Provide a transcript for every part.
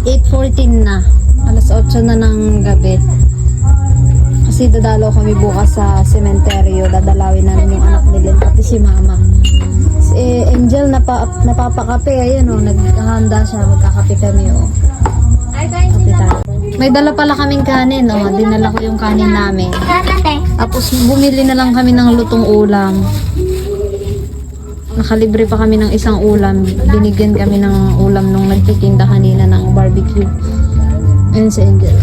8:14 na. Alas 8 na ng gabi. Kasi dadalaw kami bukas sa sementeryo. Dadalawin namin yung anak nila, pati si mama. Si Angel napapakape. Ayun o, naghahanda siya. Magkakape kami o. Kape tayo. May dala pala kaming kanin o. Dinala ko yung kanin namin. Tapos bumili na lang kami ng lutong ulam. Nakalibre pa kami ng isang ulam. Binigyan kami ng ulam nung nagtitinda kanina ng barbecue. Ayun si Angel.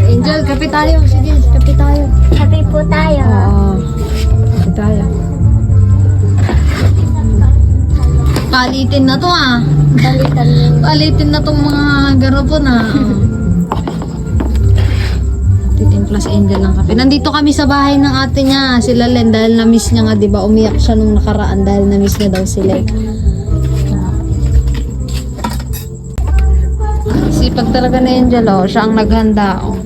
Angel, kape tayo. Sige, kape tayo. Happy po tayo. Oo. Kape tayo. Palitin na to ah. Palitin na tong mga garapon ah. Titimpla si Angel ng kape. Nandito kami sa bahay ng ate niya, sila Len, dahil na-miss niya nga, di ba? Umiyak siya nung nakaraan dahil na-miss niya daw sila. Sipag talaga ni Angel, oh. Siya ang naghanda, oh.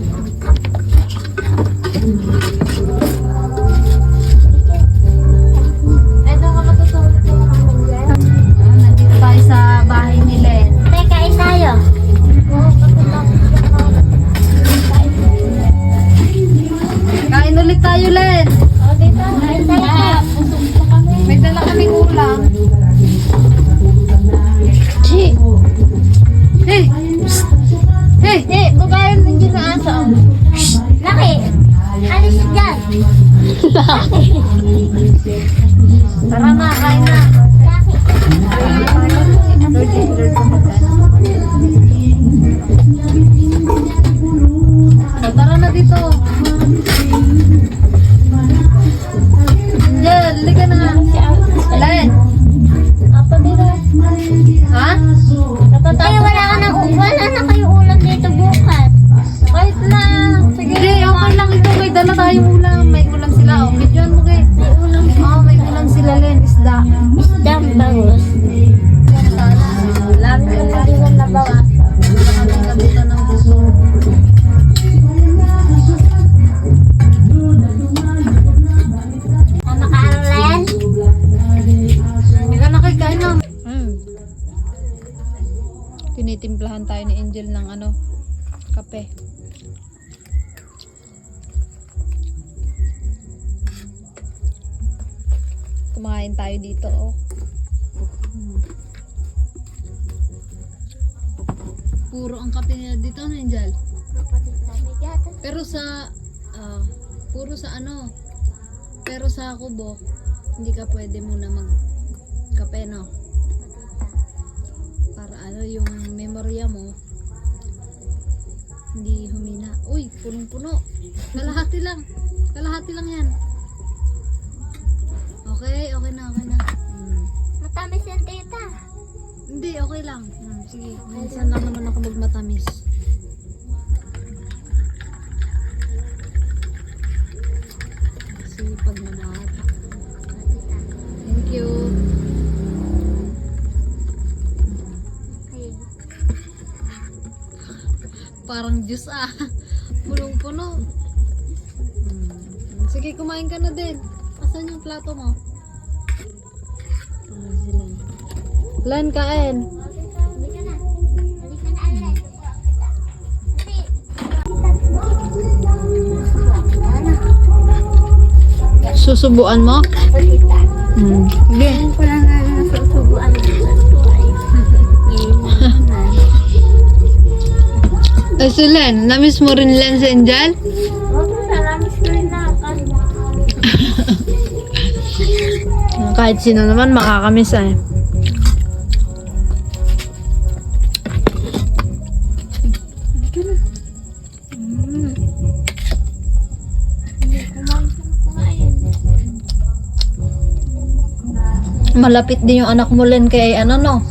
Nandito tayo sa bahay ni Len. Teka, tayo. Kain ulit tayo, Len. O, dito. Kain tayo. May dala kaming ulam. Chi. Hey! Psst. Hey! Bukayan din dyan sa aso. Laki. Alis dyan. Tara na, kain na. Laki. Tara na dito. Angel, halika na. Len. Apa dito? Ha? Ay, wala na kayo ulam dito bukas. Wait lang. Sige, okay lang ito. May dala tayong ulam. May ulam sila. Oh, videoan mo kay. May ulam. Oo, may ulam sila, Len. Isda. Isdang bangus. Lami Ang kaliwan na bawas. kabutan ng puso. Makarolen. Hindi ka nakikain lang. Tinitimplahan tayo ni Angel ng kape. Kumain tayo dito, oh. Puro ang kape niya dito, Angel. Pero sa pero sa kubo, hindi ka pwede muna magkape, no? Para yung memorya mo hindi humina. Uy, punong-puno. Kalahati lang yan. Okay na. Matamis yan, tita. Hindi, okay lang. Sige, minsan lang naman ako magmatamis. Sige, pag naman. Thank you. Parang juice ah. Punong-puno. Sige, kumain ka na din. Asan yung plato mo? Lan, kain. Susubuan mo? Sige. Ko lang na nasusubuan. Si Len, namiss mo rin Len si Angel? Salamis ko rin na. Kahit sino naman makakamiss eh. Malapit din yung anak mo Len kay no?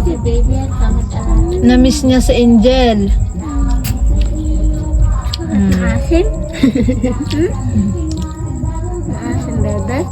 Si baby at kamag-alam. Namiss niya si Angel. Maasim? Maasim, bebe?